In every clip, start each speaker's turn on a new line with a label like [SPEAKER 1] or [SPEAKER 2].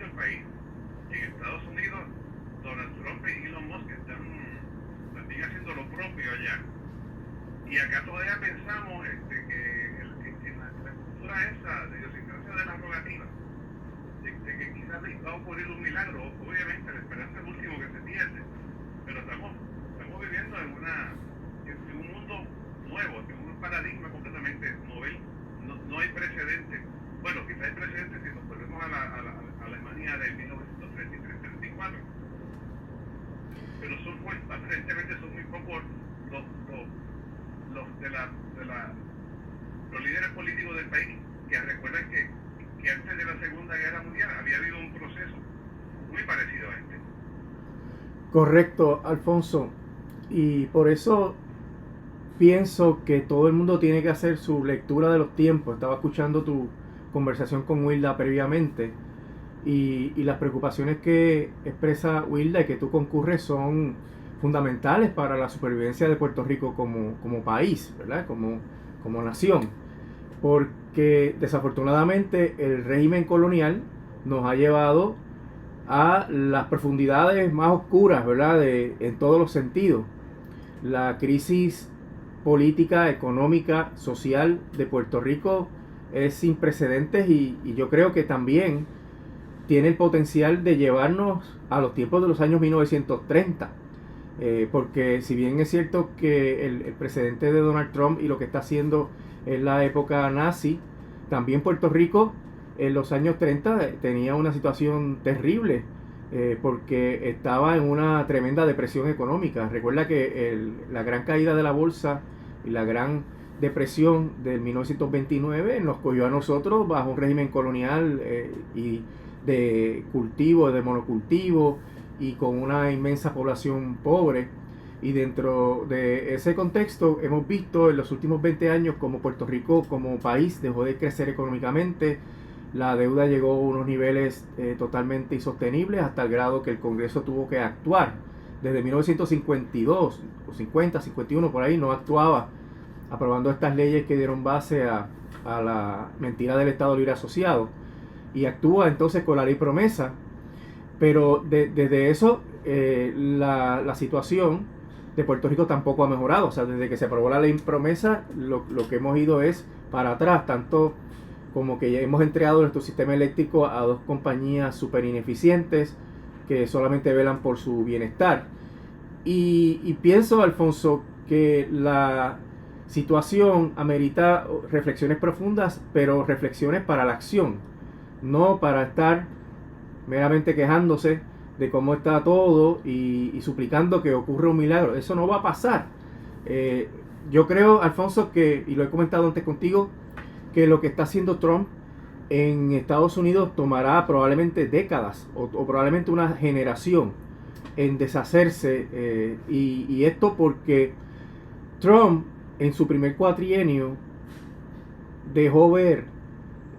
[SPEAKER 1] el país. En Estados Unidos, Donald Trump y Elon Musk están también haciendo lo propio allá. Y acá todavía pensamos en la cultura esa de idiosincrasia de la rogativa, de que quizás va a ocurrir un milagro. Obviamente la esperanza es el último que se pierde, pero estamos viviendo en un mundo nuevo, en un paradigma completamente novel. No hay precedentes. Bueno, quizás hay precedentes si nos volvemos a la Alemania de 1933-34, pero aparentemente son muy pocos los líderes políticos del país que recuerdan que antes de la Segunda Guerra Mundial había habido un proceso muy parecido a este.
[SPEAKER 2] Correcto, Alfonso. Y por eso pienso que todo el mundo tiene que hacer su lectura de los tiempos. Estaba escuchando tu conversación con Wilda previamente y las preocupaciones que expresa Wilda y que tú concurres son fundamentales para la supervivencia de Puerto Rico como país, ¿verdad? Como nación. Porque desafortunadamente el régimen colonial nos ha llevado a las profundidades más oscuras, ¿verdad? En todos los sentidos. La crisis política, económica, social de Puerto Rico es sin precedentes y yo creo que también tiene el potencial de llevarnos a los tiempos de los años 1930. Porque si bien es cierto que el precedente de Donald Trump y lo que está haciendo en la época nazi, también Puerto Rico en los años 30 tenía una situación terrible, porque estaba en una tremenda depresión económica. Recuerda que la gran caída de la bolsa y la gran depresión del 1929 nos cogió a nosotros bajo un régimen colonial y de cultivo, de monocultivo y con una inmensa población pobre. Y dentro de ese contexto hemos visto en los últimos 20 años como Puerto Rico como país dejó de crecer económicamente. La deuda llegó a unos niveles totalmente insostenibles hasta el grado que el Congreso tuvo que actuar. Desde 1952 o 50, 51 por ahí no actuaba, aprobando estas leyes que dieron base a la mentira del Estado Libre Asociado. Y actúa entonces con la ley promesa. Pero desde eso la situación de Puerto Rico tampoco ha mejorado. O sea, desde que se aprobó la ley promesa, lo que hemos ido es para atrás, tanto como que ya hemos entregado nuestro sistema eléctrico a dos compañías súper ineficientes que solamente velan por su bienestar. Y pienso, Alfonso, que la situación amerita reflexiones profundas, pero reflexiones para la acción, no para estar meramente quejándose de cómo está todo y suplicando que ocurra un milagro. Eso no va a pasar. Yo creo, Alfonso, y lo he comentado antes contigo, que lo que está haciendo Trump en Estados Unidos tomará probablemente décadas o probablemente una generación en deshacerse, y esto porque Trump en su primer cuatrienio dejó ver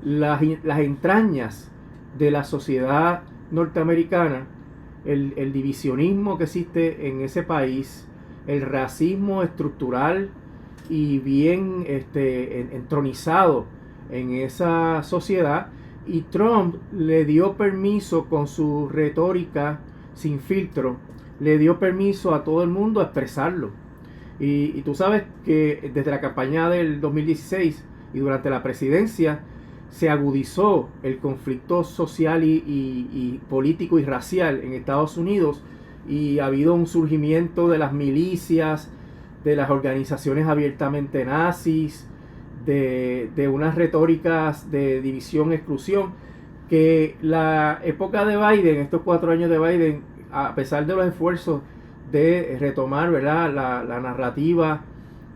[SPEAKER 2] las entrañas de la sociedad norteamericana, el divisionismo que existe en ese país, el racismo estructural y bien entronizado en esa sociedad, y Trump le dio permiso con su retórica sin filtro, le dio permiso a todo el mundo a expresarlo. Y tú sabes que desde la campaña del 2016 y durante la presidencia se agudizó el conflicto social y político y racial en Estados Unidos, y ha habido un surgimiento de las milicias, de las organizaciones abiertamente nazis, de unas retóricas de división, exclusión, que la época de Biden, estos 4 años de Biden, a pesar de los esfuerzos de retomar, ¿verdad?, la narrativa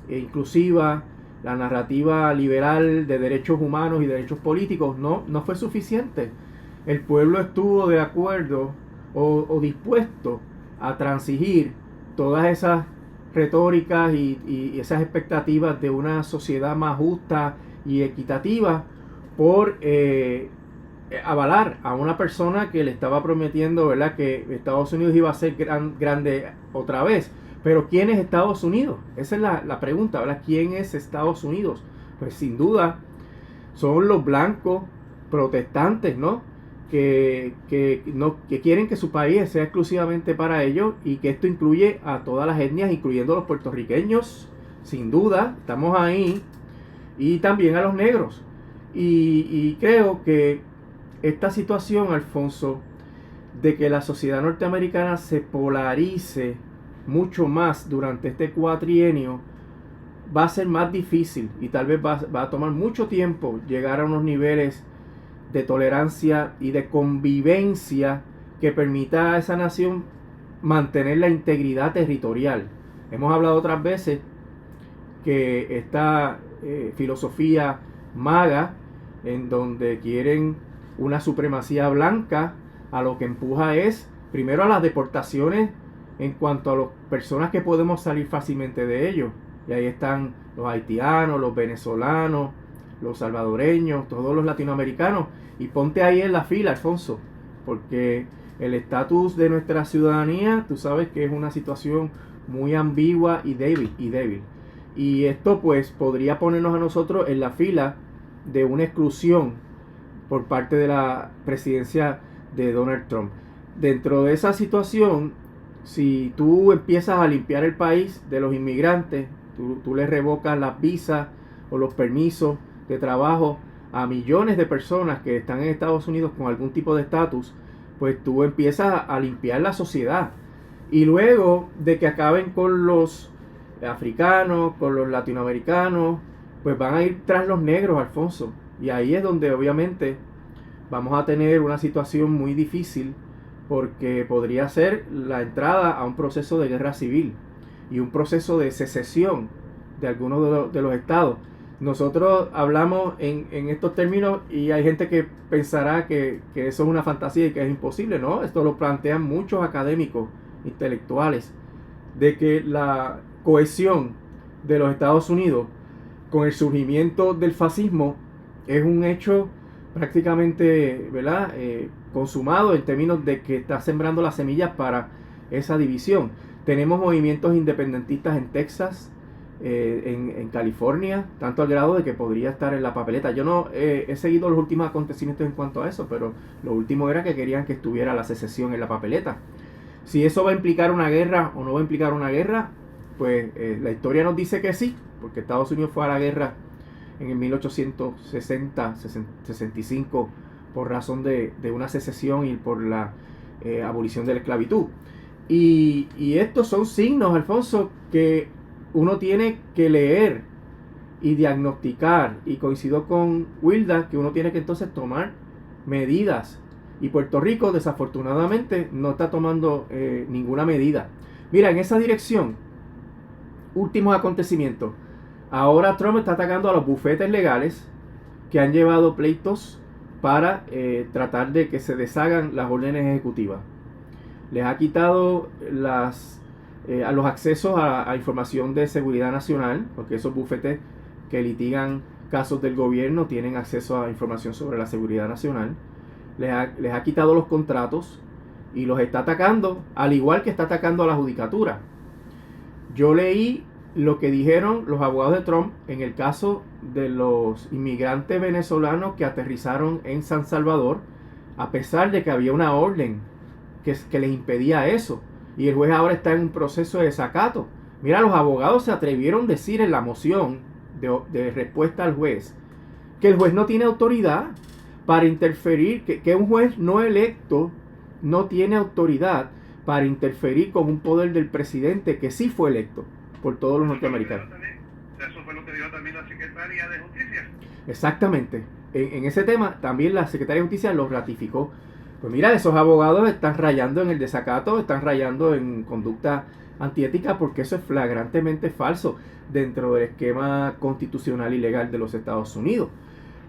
[SPEAKER 2] inclusiva, la narrativa liberal de derechos humanos y derechos políticos, no fue suficiente. El pueblo estuvo de acuerdo o dispuesto a transigir todas esas retóricas y esas expectativas de una sociedad más justa y equitativa por avalar a una persona que le estaba prometiendo, ¿verdad?, que Estados Unidos iba a ser grande otra vez. Pero ¿quién es Estados Unidos? Esa es la pregunta, ¿verdad? ¿Quién es Estados Unidos? Pues sin duda son los blancos protestantes, ¿no? que quieren que su país sea exclusivamente para ellos y que esto incluye a todas las etnias, incluyendo a los puertorriqueños, sin duda, estamos ahí, y también a los negros. Y creo que esta situación, Alfonso, de que la sociedad norteamericana se polarice mucho más durante este cuatrienio, va a ser más difícil y tal vez va a tomar mucho tiempo llegar a unos niveles de tolerancia y de convivencia que permita a esa nación mantener la integridad territorial. Hemos hablado otras veces que esta filosofía maga, en donde quieren una supremacía blanca, a lo que empuja es primero a las deportaciones en cuanto a las personas que podemos salir fácilmente de ellos. Y ahí están los haitianos, los venezolanos, los salvadoreños, todos los latinoamericanos. Y ponte ahí en la fila, Alfonso, porque el estatus de nuestra ciudadanía, tú sabes que es una situación muy ambigua y débil. Y esto pues podría ponernos a nosotros en la fila de una exclusión por parte de la presidencia de Donald Trump. Dentro de esa situación, si tú empiezas a limpiar el país de los inmigrantes, tú les revocas las visas o los permisos de trabajo a millones de personas que están en Estados Unidos con algún tipo de estatus, pues tú empiezas a limpiar la sociedad. Y luego de que acaben con los africanos, con los latinoamericanos, pues van a ir tras los negros, Alfonso. Y ahí es donde obviamente vamos a tener una situación muy difícil, porque podría ser la entrada a un proceso de guerra civil y un proceso de secesión de algunos de los estados. Nosotros hablamos en estos términos y hay gente que pensará que eso es una fantasía y que es imposible, ¿no? Esto lo plantean muchos académicos intelectuales, de que la cohesión de los Estados Unidos con el surgimiento del fascismo es un hecho prácticamente, ¿verdad?, consumado, en términos de que está sembrando las semillas para esa división. Tenemos movimientos independentistas en Texas, en California, tanto al grado de que podría estar en la papeleta. Yo no he seguido los últimos acontecimientos en cuanto a eso, pero lo último era que querían que estuviera la secesión en la papeleta. Si eso va a implicar una guerra o no va a implicar una guerra, pues la historia nos dice que sí, porque Estados Unidos fue a la guerra en el 1860-65 por razón de una secesión y por la abolición de la esclavitud. Y estos son signos, Alfonso, que uno tiene que leer y diagnosticar, y coincido con Wilda que uno tiene que entonces tomar medidas, y Puerto Rico desafortunadamente no está tomando ninguna medida. Mira, en esa dirección, últimos acontecimientos, ahora Trump está atacando a los bufetes legales que han llevado pleitos para tratar de que se deshagan las órdenes ejecutivas. Les ha quitado a los accesos a información de seguridad nacional, porque esos bufetes que litigan casos del gobierno tienen acceso a información sobre la seguridad nacional. Les ha quitado los contratos y los está atacando, al igual que está atacando a la judicatura. Yo leí lo que dijeron los abogados de Trump en el caso de los inmigrantes venezolanos que aterrizaron en San Salvador, a pesar de que había una orden que les impedía eso. Y el juez ahora está en un proceso de desacato. Mira, los abogados se atrevieron a decir en la moción de respuesta al juez que el juez no tiene autoridad para interferir, que un juez no electo no tiene autoridad para interferir con un poder del presidente que sí fue electo por todos los norteamericanos.
[SPEAKER 1] Eso fue lo que dijo también la Secretaría de Justicia.
[SPEAKER 2] Exactamente. En ese tema también la Secretaría de Justicia lo ratificó. Pues mira, esos abogados están rayando en el desacato, están rayando en conducta antiética, porque eso es flagrantemente falso dentro del esquema constitucional y legal de los Estados Unidos.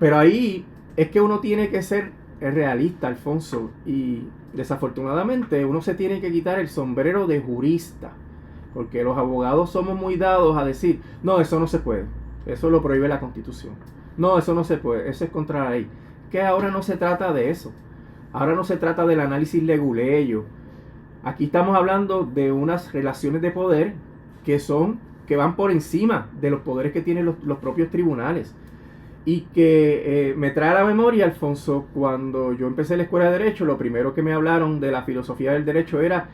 [SPEAKER 2] Pero ahí es que uno tiene que ser realista, Alfonso, y desafortunadamente uno se tiene que quitar el sombrero de jurista, porque los abogados somos muy dados a decir, no, eso no se puede, eso lo prohíbe la Constitución, no, eso no se puede, eso es contra la ley. Que ahora no se trata de eso, ahora no se trata del análisis leguleyo. Aquí estamos hablando de unas relaciones de poder que van por encima de los poderes que tienen los propios tribunales. y que me trae a la memoria, Alfonso, cuando yo empecé la escuela de Derecho, lo primero que me hablaron de la filosofía del derecho era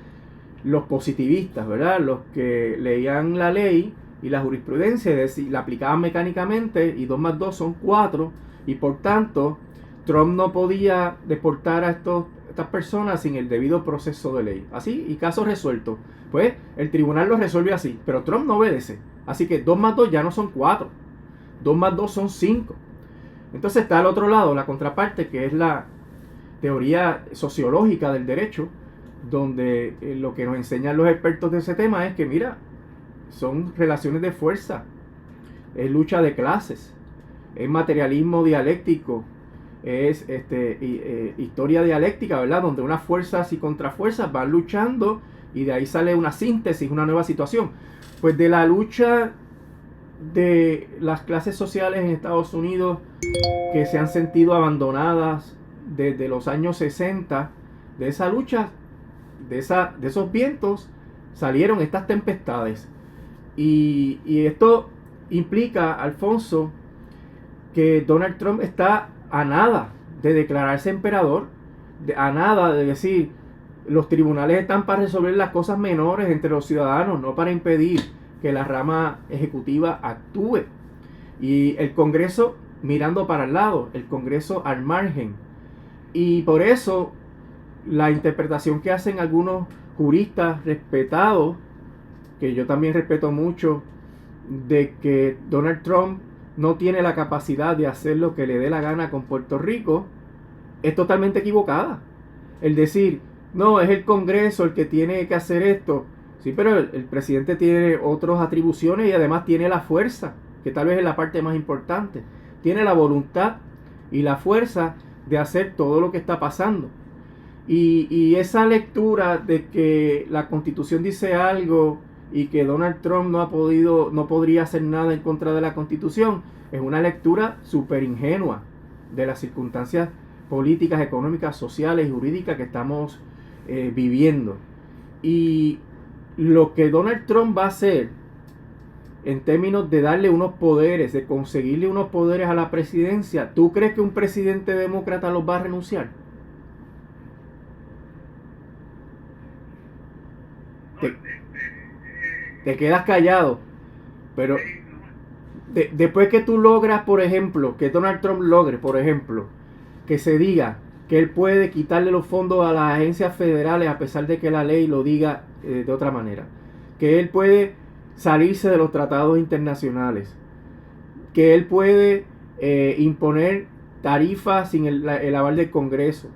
[SPEAKER 2] los positivistas, ¿verdad? Los que leían la ley y la jurisprudencia, es decir, la aplicaban mecánicamente y 2 más 2 son 4 y por tanto Trump no podía deportar a estas personas sin el debido proceso de ley. Así, y caso resuelto. Pues el tribunal lo resuelve así, pero Trump no obedece. Así que 2 más 2 ya no son 4. 2 más 2 son 5. Entonces está al otro lado, la contraparte, que es la teoría sociológica del derecho, donde lo que nos enseñan los expertos de ese tema es que, mira, son relaciones de fuerza, es lucha de clases, es materialismo dialéctico, es historia dialéctica, ¿verdad? Donde unas fuerzas y contrafuerzas van luchando y de ahí sale una síntesis, una nueva situación. Pues de la lucha de las clases sociales en Estados Unidos que se han sentido abandonadas desde los años 60, de esa lucha, de esos vientos, salieron estas tempestades. Y esto implica, Alfonso, que Donald Trump está a nada de declararse emperador, a nada de decir, los tribunales están para resolver las cosas menores entre los ciudadanos, no para impedir que la rama ejecutiva actúe. Y el Congreso mirando para el lado, el Congreso al margen. Y por eso la interpretación que hacen algunos juristas respetados, que yo también respeto mucho, de que Donald Trump no tiene la capacidad de hacer lo que le dé la gana con Puerto Rico, es totalmente equivocada. El decir, no, es el Congreso el que tiene que hacer esto. Sí, pero el presidente tiene otras atribuciones y además tiene la fuerza, que tal vez es la parte más importante. Tiene la voluntad y la fuerza de hacer todo lo que está pasando. Y esa lectura de que la Constitución dice algo y que Donald Trump no podría hacer nada en contra de la Constitución, es una lectura súper ingenua de las circunstancias políticas, económicas, sociales y jurídicas que estamos viviendo. Y lo que Donald Trump va a hacer en términos de darle unos poderes, de conseguirle unos poderes a la presidencia, ¿tú crees que un presidente demócrata los va a renunciar? Te quedas callado, pero después que tú logras, por ejemplo, que Donald Trump logre, por ejemplo, que se diga que él puede quitarle los fondos a las agencias federales a pesar de que la ley lo diga de otra manera, que él puede salirse de los tratados internacionales, que él puede imponer tarifas sin el aval del Congreso,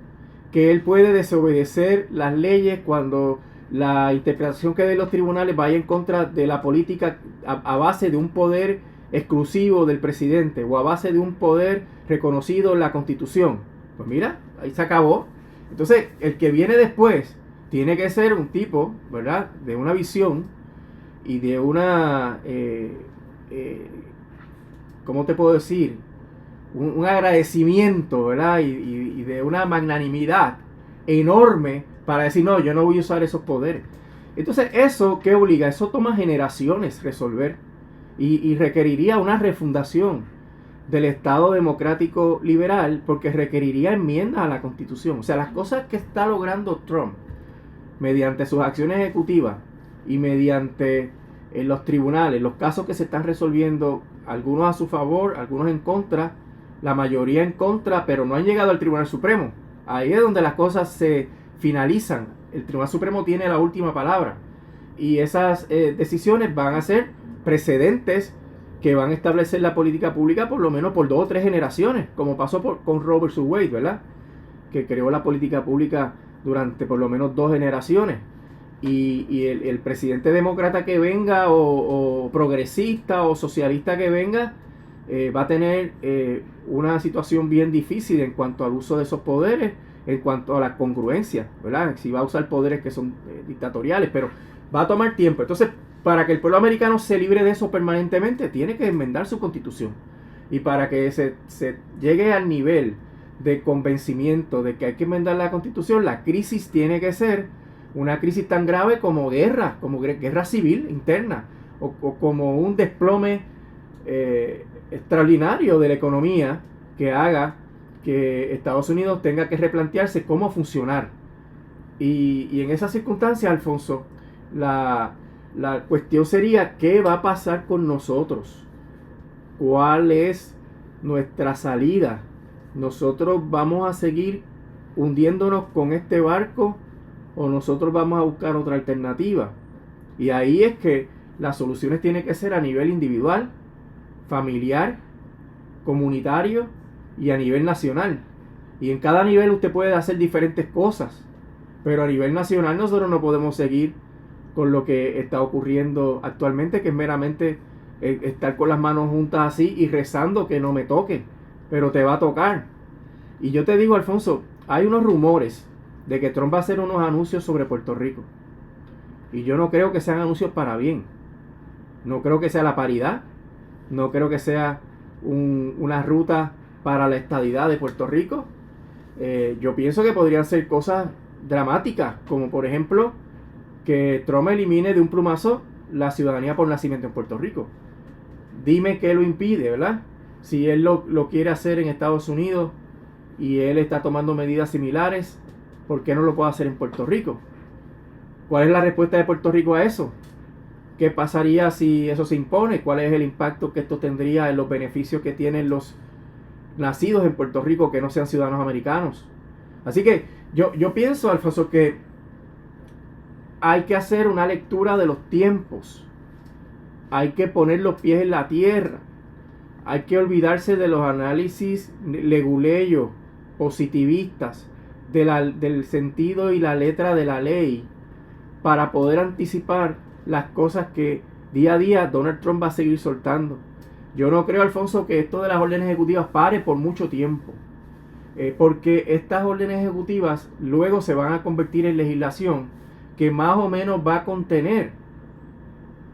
[SPEAKER 2] que él puede desobedecer las leyes cuando la interpretación que den los tribunales vaya en contra de la política a base de un poder exclusivo del presidente o a base de un poder reconocido en la Constitución. Pues mira, ahí se acabó. Entonces, el que viene después tiene que ser un tipo, ¿verdad?, de una visión y de una, ¿cómo te puedo decir? Un agradecimiento, ¿verdad? Y de una magnanimidad enorme para decir, no, yo no voy a usar esos poderes. Entonces, ¿eso qué obliga? Eso toma generaciones resolver y requeriría una refundación del Estado democrático liberal porque requeriría enmiendas a la Constitución. O sea, las cosas que está logrando Trump mediante sus acciones ejecutivas y mediante los tribunales, los casos que se están resolviendo, algunos a su favor, algunos en contra, la mayoría en contra, pero no han llegado al Tribunal Supremo. Ahí es donde las cosas se finalizan. El Tribunal Supremo tiene la última palabra y esas decisiones van a ser precedentes que van a establecer la política pública por lo menos por 2 o 3 generaciones, como pasó con Roe vs. Wade, ¿verdad? Que creó la política pública durante por lo menos 2 generaciones. Y el presidente demócrata que venga o progresista o socialista que venga va a tener una situación bien difícil en cuanto al uso de esos poderes, en cuanto a la congruencia, ¿verdad? Si va a usar poderes que son dictatoriales, pero va a tomar tiempo. Entonces, para que el pueblo americano se libre de eso permanentemente, tiene que enmendar su constitución. Y para que se llegue al nivel de convencimiento de que hay que enmendar la constitución, la crisis tiene que ser una crisis tan grave como guerra civil interna, o como un desplome extraordinario de la economía que haga que Estados Unidos tenga que replantearse cómo funcionar. Y en esas circunstancias, Alfonso, la cuestión sería: ¿qué va a pasar con nosotros? ¿Cuál es nuestra salida? ¿Nosotros vamos a seguir hundiéndonos con este barco o nosotros vamos a buscar otra alternativa? Y ahí es que las soluciones tienen que ser a nivel individual, familiar, comunitario y a nivel nacional. Y en cada nivel usted puede hacer diferentes cosas, pero a nivel nacional nosotros no podemos seguir con lo que está ocurriendo actualmente, que es meramente estar con las manos juntas así y rezando que no me toque, pero te va a tocar. Y yo te digo, Alfonso, hay unos rumores de que Trump va a hacer unos anuncios sobre Puerto Rico, y yo no creo que sean anuncios para bien. No creo que sea la paridad, no creo que sea una ruta para la estadidad de Puerto Rico. Yo pienso que podrían ser cosas dramáticas, como por ejemplo que Trump elimine de un plumazo la ciudadanía por nacimiento en Puerto Rico. Dime qué lo impide, ¿verdad? Si él lo quiere hacer en Estados Unidos y él está tomando medidas similares, ¿por qué no lo puede hacer en Puerto Rico? ¿Cuál es la respuesta de Puerto Rico a eso? ¿Qué pasaría si eso se impone? ¿Cuál es el impacto que esto tendría en los beneficios que tienen los nacidos en Puerto Rico que no sean ciudadanos americanos? Así que yo pienso, Alfonso, que hay que hacer una lectura de los tiempos. Hay que poner los pies en la tierra. Hay que olvidarse de los análisis leguleyos, positivistas, del sentido y la letra de la ley, para poder anticipar las cosas que día a día Donald Trump va a seguir soltando. Yo no creo, Alfonso, que esto de las órdenes ejecutivas pare por mucho tiempo, porque estas órdenes ejecutivas luego se van a convertir en legislación que más o menos va a contener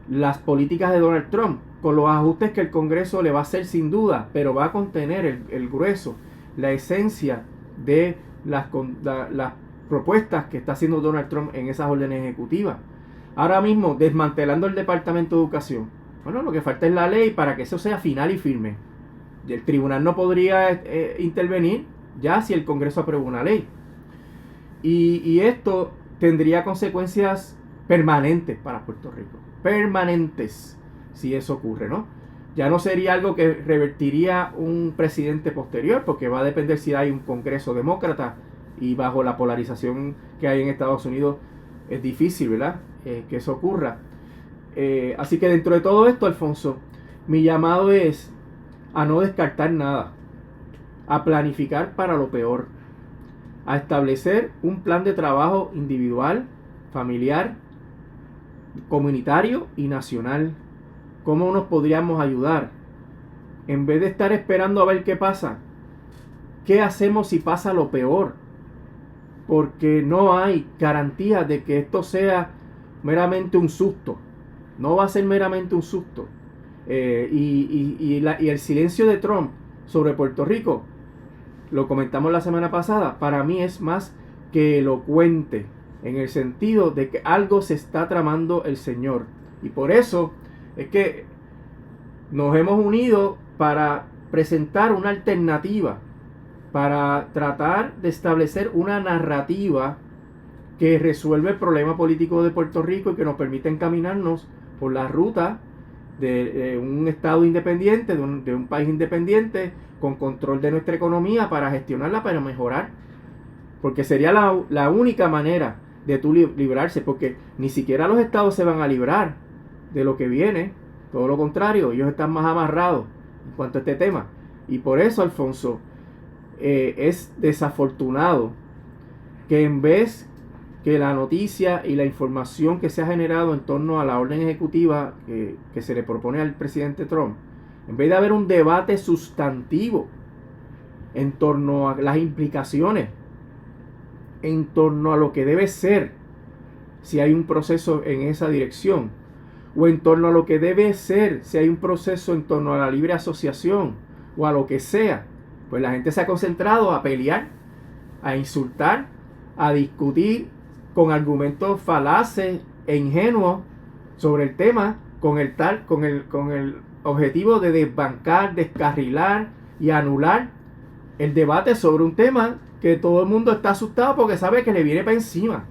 [SPEAKER 2] las políticas de Donald Trump, con los ajustes que el Congreso le va a hacer sin duda, pero va a contener el grueso, la esencia de las propuestas que está haciendo Donald Trump en esas órdenes ejecutivas. Ahora mismo, desmantelando el Departamento de Educación. Bueno, lo que falta es la ley para que eso sea final y firme. El tribunal no podría intervenir ya si el Congreso aprueba una ley. Y esto tendría consecuencias permanentes para Puerto Rico. Permanentes, si eso ocurre, ¿no? Ya no sería algo que revertiría un presidente posterior, porque va a depender si hay un Congreso demócrata, y bajo la polarización que hay en Estados Unidos es difícil, ¿verdad? Que eso ocurra. Así que dentro de todo esto, Alfonso, mi llamado es a no descartar nada, a planificar para lo peor, a establecer un plan de trabajo individual, familiar, comunitario y nacional. ¿Cómo nos podríamos ayudar? En vez de estar esperando a ver qué pasa, ¿qué hacemos si pasa lo peor? Porque no hay garantía de que esto sea meramente un susto. No va a ser meramente un susto. Y el silencio de Trump sobre Puerto Rico, lo comentamos la semana pasada, para mí es más que elocuente, en el sentido de que algo se está tramando el Señor. Y por eso es que nos hemos unido para presentar una alternativa, para tratar de establecer una narrativa que resuelve el problema político de Puerto Rico y que nos permite encaminarnos por la ruta de un Estado independiente, de un país independiente, con control de nuestra economía, para gestionarla, para mejorar. Porque sería la única manera de tú librarse, porque ni siquiera los estados se van a librar de lo que viene, todo lo contrario, ellos están más amarrados en cuanto a este tema. Y por eso, Alfonso, es desafortunado que en vez que la noticia y la información que se ha generado en torno a la orden ejecutiva que se le propone al presidente Trump, en vez de haber un debate sustantivo en torno a las implicaciones, en torno a lo que debe ser si hay un proceso en esa dirección, o en torno a lo que debe ser si hay un proceso en torno a la libre asociación, o a lo que sea, pues la gente se ha concentrado a pelear, a insultar, a discutir con argumentos falaces e ingenuos sobre el tema, con el objetivo de desbancar, descarrilar y anular el debate sobre un tema que todo el mundo está asustado porque sabe que le viene para encima.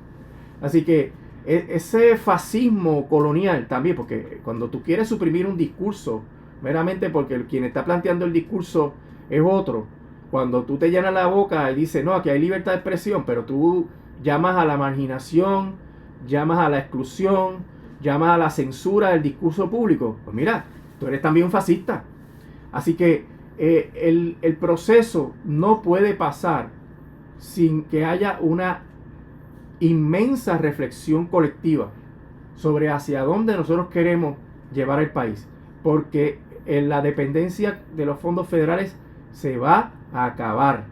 [SPEAKER 2] Así que ese fascismo colonial también, porque cuando tú quieres suprimir un discurso meramente porque quien está planteando el discurso es otro, cuando tú te llenas la boca y dices, no, aquí hay libertad de expresión, pero tú llamas a la marginación, llamas a la exclusión, llamas a la censura del discurso público, pues mira, tú eres también un fascista. Así que el proceso no puede pasar sin que haya una inmensa reflexión colectiva sobre hacia dónde nosotros queremos llevar el país, porque la dependencia de los fondos federales se va a acabar,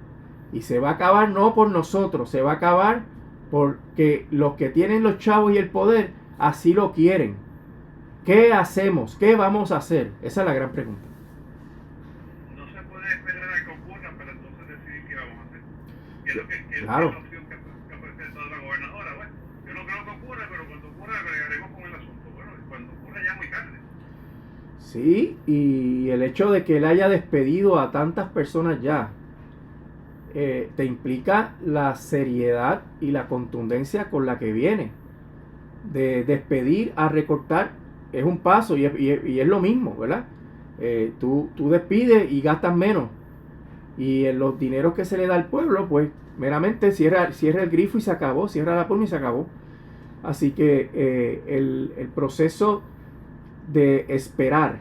[SPEAKER 2] y se va a acabar no por nosotros, se va a acabar porque los que tienen los chavos y el poder así lo quieren. ¿Qué hacemos? ¿Qué vamos a hacer? Esa es la gran pregunta.
[SPEAKER 1] No se puede esperar a que ocurra para entonces decidir qué vamos a hacer. Que es lo que
[SPEAKER 2] Claro.
[SPEAKER 1] es la opción que ha presentado la gobernadora. Bueno, yo no creo que ocurra, pero cuando ocurra agregaremos con el asunto. Bueno, cuando ocurra ya es muy tarde.
[SPEAKER 2] Sí, y el hecho de que él haya despedido a tantas personas ya te implica la seriedad y la contundencia con la que viene. De despedir a recortar es un paso y es lo mismo, ¿verdad? Tú despides y gastas menos, y en los dineros que se le da al pueblo, pues meramente cierra el grifo y se acabó, cierra la puerta y se acabó. Así que el proceso de esperar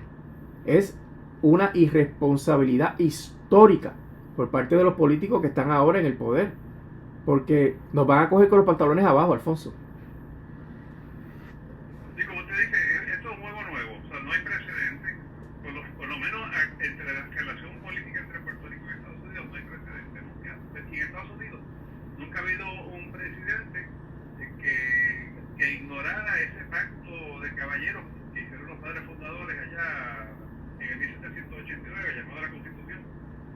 [SPEAKER 2] es una irresponsabilidad histórica por parte de los políticos que están ahora en el poder, porque nos van a coger con los pantalones abajo, Alfonso.
[SPEAKER 1] Y como usted dice, esto es un juego nuevo, o sea, no hay precedente, por lo menos entre la relación política entre Puerto Rico y Estados Unidos no hay precedente nunca. Y en Estados Unidos nunca ha habido un presidente que ignorara ese pacto de caballeros que hicieron los padres fundadores allá en el 1789, llamado la Constitución.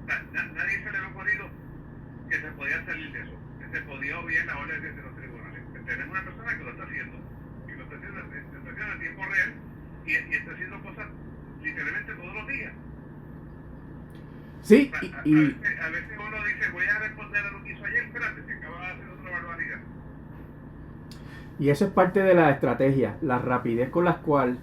[SPEAKER 1] O sea, nadie se le había ocurrido que se podía salir de eso, que se podía obviar la orden de los tribunales. Tenemos una persona que lo está haciendo, y lo está haciendo en tiempo real, y está haciendo cosas literalmente todos los días.
[SPEAKER 2] Sí,
[SPEAKER 1] A veces uno dice, voy a responder a lo que hizo ayer, espérate, se acaba de hacer otra barbaridad.
[SPEAKER 2] y eso es parte de la estrategia, la rapidez con la cual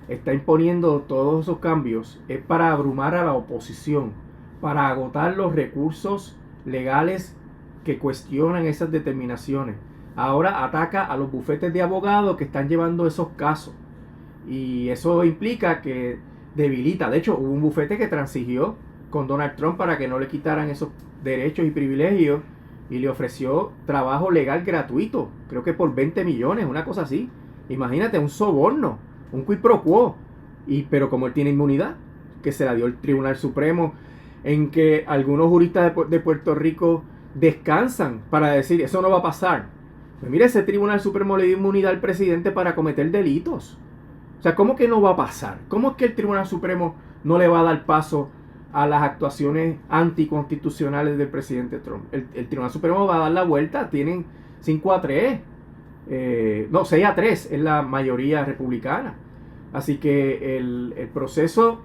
[SPEAKER 2] está imponiendo todos esos cambios es para abrumar a la oposición, para agotar los recursos legales que cuestionan esas determinaciones. Ahora ataca a los bufetes de abogados que están llevando esos casos, y eso implica que debilita. De hecho, hubo un bufete que transigió con Donald Trump para que no le quitaran esos derechos y privilegios, y le ofreció trabajo legal gratuito, creo que por 20 millones, una cosa así. Imagínate, un soborno, un quid pro quo. Pero como él tiene inmunidad, que se la dio el Tribunal Supremo, en que algunos juristas de Puerto Rico descansan para decir, eso no va a pasar. Pues mira, ese Tribunal Supremo le dio inmunidad al presidente para cometer delitos. O sea, ¿cómo que no va a pasar? ¿Cómo es que el Tribunal Supremo no le va a dar paso a las actuaciones anticonstitucionales del presidente Trump? El Tribunal Supremo va a dar la vuelta. Tienen 5-3. 6-3 es la mayoría republicana. Así que el proceso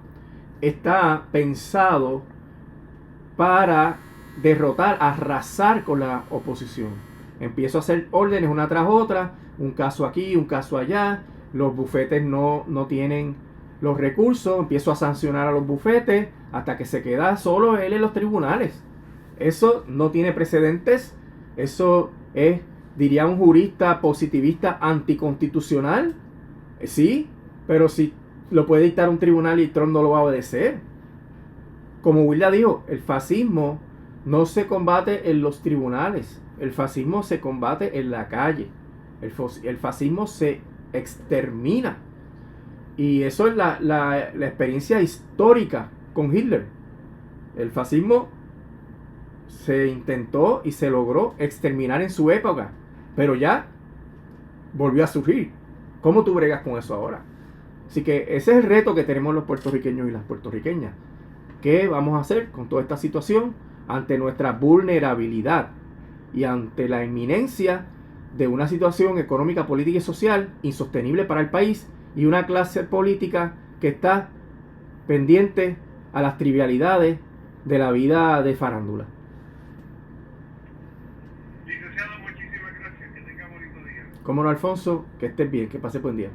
[SPEAKER 2] está pensado para derrotar, arrasar con la oposición. Empiezo a hacer órdenes una tras otra, un caso aquí, un caso allá. Los bufetes no tienen los recursos, empiezo a sancionar a los bufetes hasta que se queda solo él en los tribunales. Eso no tiene precedentes. Eso es, diría un jurista positivista, anticonstitucional. Sí, pero si lo puede dictar un tribunal y Trump no lo va a obedecer. Como Wilda dijo, el fascismo no se combate en los tribunales. El fascismo se combate en la calle. El fascismo se extermina. Y eso es la experiencia histórica con Hitler. El fascismo se intentó y se logró exterminar en su época, pero ya volvió a surgir. ¿Cómo tú bregas con eso ahora? Así que ese es el reto que tenemos los puertorriqueños y las puertorriqueñas. ¿Qué vamos a hacer con toda esta situación ante nuestra vulnerabilidad y ante la inminencia de una situación económica, política y social insostenible para el país, y una clase política que está pendientes a las trivialidades de la vida de farándula.
[SPEAKER 1] Licenciado, muchísimas gracias. Que tenga bonito día.
[SPEAKER 2] Cómo no, Alfonso, que estés bien, que pase buen día.